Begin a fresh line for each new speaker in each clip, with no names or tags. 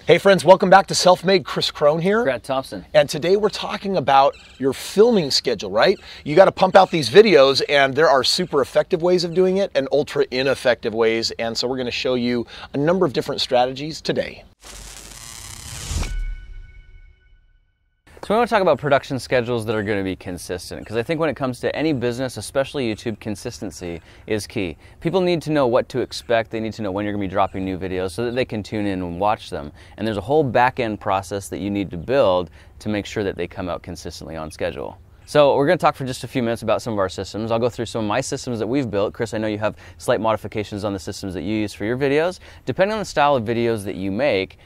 Hey friends, welcome back to Self-Made. Kris Krohn here.
Thompson.
And today we're talking about your filming schedule, right? You got to pump out these videos, and there are super effective ways of doing it and ultra ineffective ways. And so we're going to show you a number of different strategies today.
So we want to talk about production schedules that are going to be consistent, because I think when it comes to any business, especially YouTube, consistency is key. People need to know what to expect. They need to know when you're going to be dropping new videos so that they can tune in and watch them. And there's a whole back-end process that you need to build to make sure that they come out consistently on schedule. So we're going to talk for just a few minutes about some of our systems. I'll go through some of my systems that we've built. Kris, I know you have slight modifications on the systems that you use for your videos. Depending on the style of videos that you make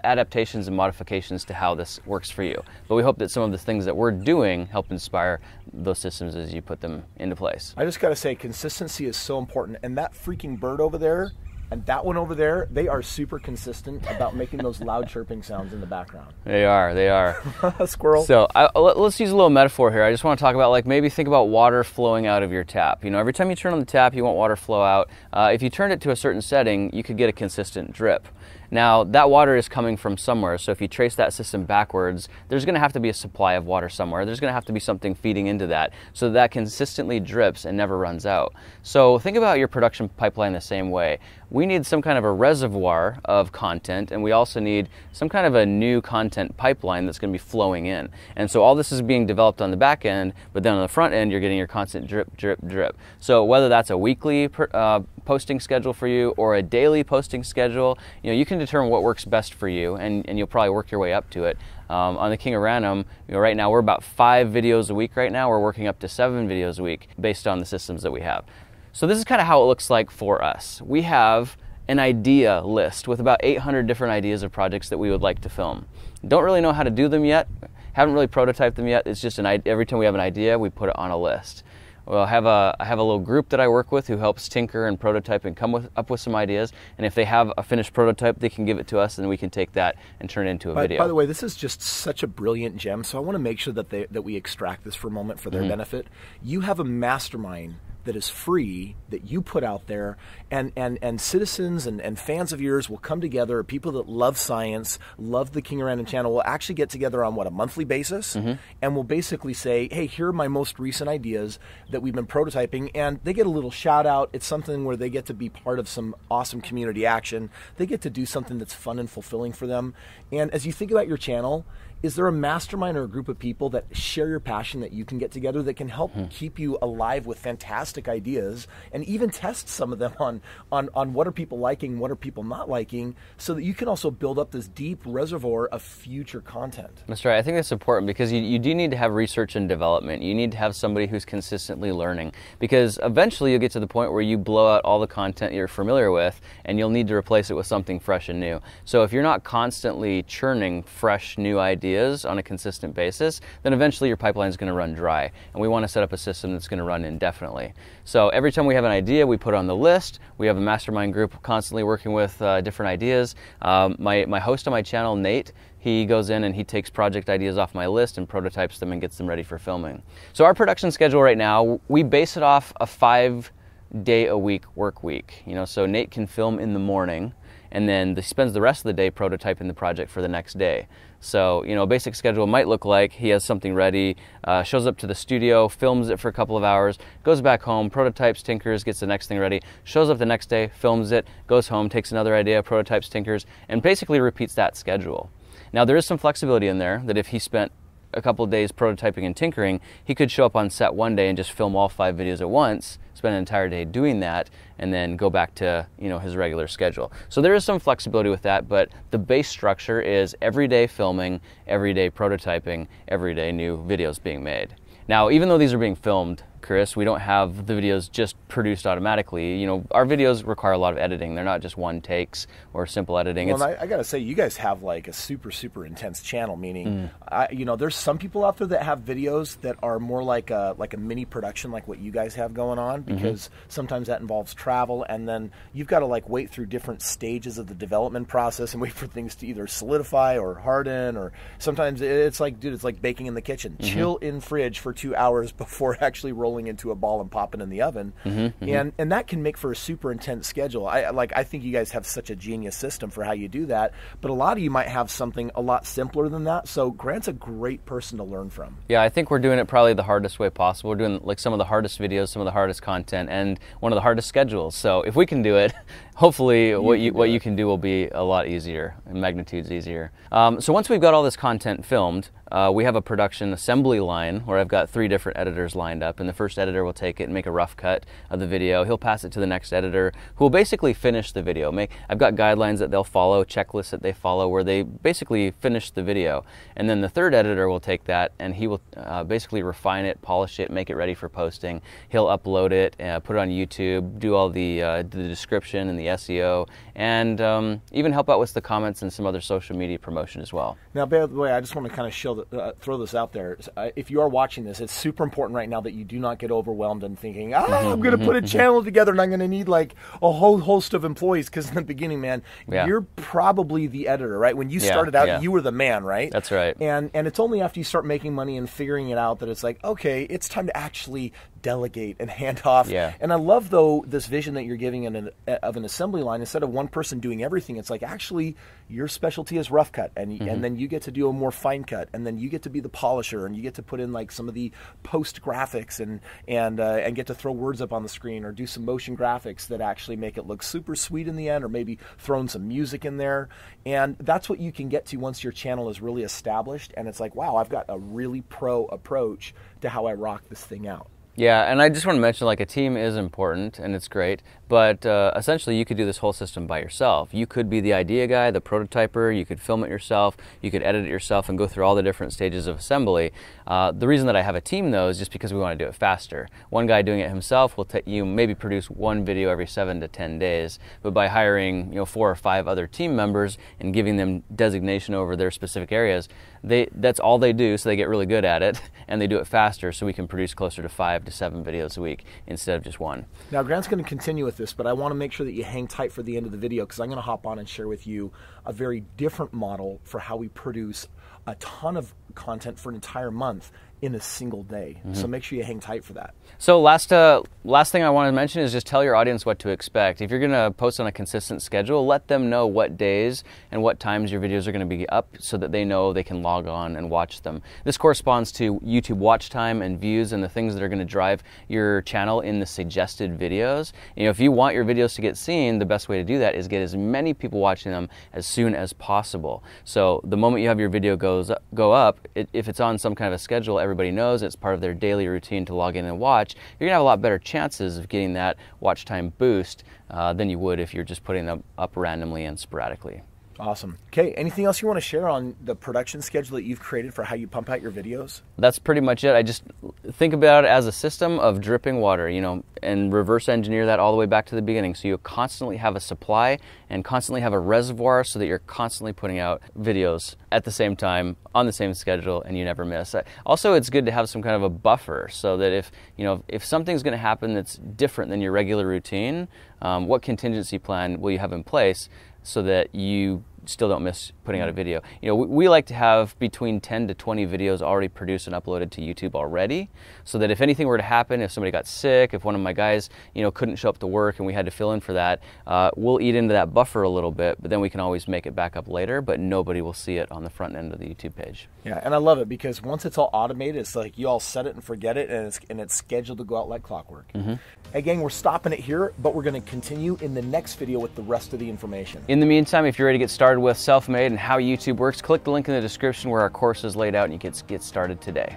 adaptations and modifications to how this works for you. But we hope that some of the things that we're doing help inspire those systems as you put them into place.
I just got to say, consistency is so important. And that freaking bird over there and that one over there, they are super consistent about making those loud chirping sounds in the background.
They are.
Squirrel.
So let's use a little metaphor here. I just want to talk about, like, maybe think about water flowing out of your tap. You know, every time you turn on the tap, you want water to flow out. If you turned it to a certain setting, you could get a consistent drip. Now, that water is coming from somewhere, so if you trace that system backwards, there's going to have to be a supply of water somewhere. There's going to have to be something feeding into that so that consistently drips and never runs out. So think about your production pipeline the same way. We need some kind of a reservoir of content, and we also need some kind of a new content pipeline that's going to be flowing in. And so all this is being developed on the back end, but then on the front end, you're getting your constant drip, drip, drip. So whether that's a weekly posting schedule for you or a daily posting schedule, you know, you can determine what works best for you, and you'll probably work your way up to it. On the King of Random, you know, right now we're about 5 videos a week right now. We're working up to 7 videos a week based on the systems that we have. So this is kind of how it looks like for us. We have an idea list with about 800 different ideas of projects that we would like to film. Don't really know how to do them yet. Haven't really prototyped them yet. It's just every time we have an idea, we put it on a list. Well, I have a little group that I work with who helps tinker and prototype and come up with some ideas. And if they have a finished prototype, they can give it to us, and we can take that and turn it into a video.
By the way, this is just such a brilliant gem. So I want to make sure that we extract this for a moment for their benefit. You have a mastermind that is free, that you put out there, and citizens and fans of yours will come together. People that love science, love the King of Random channel, will actually get together on a monthly basis, and will basically say, hey, here are my most recent ideas that we've been prototyping, and they get a little shout out. It's something where they get to be part of some awesome community action. They get to do something that's fun and fulfilling for them. And as you think about your channel, is there a mastermind or a group of people that share your passion that you can get together that can help keep you alive with fantastic ideas, and even test some of them on what are people liking, what are people not liking, so that you can also build up this deep reservoir of future content?
That's right. I think that's important, because you do need to have research and development. You need to have somebody who's consistently learning, because eventually you'll get to the point where you blow out all the content you're familiar with, and you'll need to replace it with something fresh and new. So if you're not constantly churning fresh new ideas on a consistent basis, then eventually your pipeline is going to run dry, and we want to set up a system that's going to run indefinitely. So every time we have an idea, we put it on the list. We have a mastermind group constantly working with different ideas. My host on my channel, Nate, he goes in and he takes project ideas off my list and prototypes them and gets them ready for filming. So our production schedule right now, we base it off a 5-day-a-week work week. You know, so Nate can film in the morning, and then he spends the rest of the day prototyping the project for the next day. So, you know, a basic schedule might look like he has something ready, shows up to the studio, films it for a couple of hours, goes back home, prototypes, tinkers, gets the next thing ready, shows up the next day, films it, goes home, takes another idea, prototypes, tinkers, and basically repeats that schedule. Now, there is some flexibility in there that if he spent a couple of days prototyping and tinkering, he could show up on set one day and just film all 5 videos at once, spend an entire day doing that, and then go back to, you know, his regular schedule. So there is some flexibility with that, but the base structure is everyday filming, everyday prototyping, everyday new videos being made. Now, even though these are being filmed, Kris, we don't have the videos just produced automatically. You know, our videos require a lot of editing. They're not just one takes or simple editing.
Well, I gotta say, you guys have like a super intense channel. Meaning, you know, there's some people out there that have videos that are more like a mini production, like what you guys have going on, because sometimes that involves travel, and then you've got to like wait through different stages of the development process and wait for things to either solidify or harden, or sometimes it's like, dude, it's like baking in the kitchen. Chill in fridge for 2 hours before it actually rolls rolling into a ball and popping in the oven. And that can make for a super intense schedule. I think you guys have such a genius system for how you do that, but a lot of you might have something a lot simpler than that. So Grant's a great person to learn from.
Yeah, I think we're doing it probably the hardest way possible. We're doing like some of the hardest videos, some of the hardest content, and one of the hardest schedules. So if we can do it, hopefully what you can do will be a lot easier, in magnitudes easier. So once we've got all this content filmed, we have a production assembly line where I've got 3 different editors lined up, and the first editor will take it and make a rough cut of the video. He'll pass it to the next editor, who will basically finish the video. I've got guidelines that they'll follow, checklists that they follow, where they basically finish the video. And then the third editor will take that, and he will basically refine it, polish it, make it ready for posting. He'll upload it, put it on YouTube, do all the description and the SEO, and even help out with the comments and some other social media promotion as well.
Now, by the way, I just want to kind of throw this out there. If you are watching this, it's super important right now that you do not get overwhelmed and thinking, I'm going to put a channel together and I'm going to need like a whole host of employees. Because in the beginning, man, you're probably the editor, right? When you started out, you were the man, right?
That's right.
And it's only after you start making money and figuring it out that it's like, okay, it's time to actually delegate and hand off.
Yeah.
And I love, though, this vision that you're giving of an assembly line. Instead of one person doing everything, it's like, actually, your specialty is rough cut, and then you get to do a more fine cut, and then you get to be the polisher, and you get to put in like some of the post graphics and get to throw words up on the screen, or do some motion graphics that actually make it look super sweet in the end, or maybe throwing some music in there. And that's what you can get to once your channel is really established, and it's like, wow, I've got a really pro approach to how I rock this thing out.
Yeah, and I just want to mention, like, a team is important, and it's great, but essentially you could do this whole system by yourself. You could be the idea guy, the prototyper, you could film it yourself, you could edit it yourself and go through all the different stages of assembly. The reason that I have a team, though, is just because we want to do it faster. One guy doing it himself will you maybe produce one video every 7 to 10 days, but by hiring 4 or 5 other team members and giving them designation over their specific areas, that's all they do, so they get really good at it, and they do it faster, so we can produce closer to 5 to 7 videos a week instead of just 1.
Now, Grant's going to continue with this, but I want to make sure that you hang tight for the end of the video, because I'm going to hop on and share with you a very different model for how we produce a ton of content for an entire month in a single day. So make sure you hang tight for that.
So last thing I want to mention is just tell your audience what to expect. If you're going to post on a consistent schedule, let them know what days and what times your videos are going to be up, so that they know they can log on and watch them. This corresponds to YouTube watch time and views and the things that are going to drive your channel in the suggested videos. If you want your videos to get seen, the best way to do that is get as many people watching them as soon as possible. So the moment you have your video go up, if it's on some kind of a schedule, everybody knows it's part of their daily routine to log in and watch, you're going to have a lot better chances of getting that watch time boost than you would if you're just putting them up randomly and sporadically.
Awesome. Okay, anything else you want to share on the production schedule that you've created for how you pump out your videos?
That's pretty much it. I just think about it as a system of dripping water, and reverse engineer that all the way back to the beginning. So you constantly have a supply and constantly have a reservoir, so that you're constantly putting out videos at the same time on the same schedule and you never miss. Also, it's good to have some kind of a buffer, so that if something's going to happen that's different than your regular routine, what contingency plan will you have in place so that you still don't miss putting out a video. We like to have between 10 to 20 videos already produced and uploaded to YouTube already, so that if anything were to happen, if somebody got sick, if one of my guys couldn't show up to work and we had to fill in for that, we'll eat into that buffer a little bit, but then we can always make it back up later, but nobody will see it on the front end of the YouTube page.
Yeah, and I love it, because once it's all automated, it's like you all set it and forget it, and it's scheduled to go out like clockwork. Hey gang, we're stopping it here, but we're going to continue in the next video with the rest of the information.
In the meantime, if you're ready to get started with Self-Made and how YouTube works, click the link in the description where our course is laid out, and you can get started today.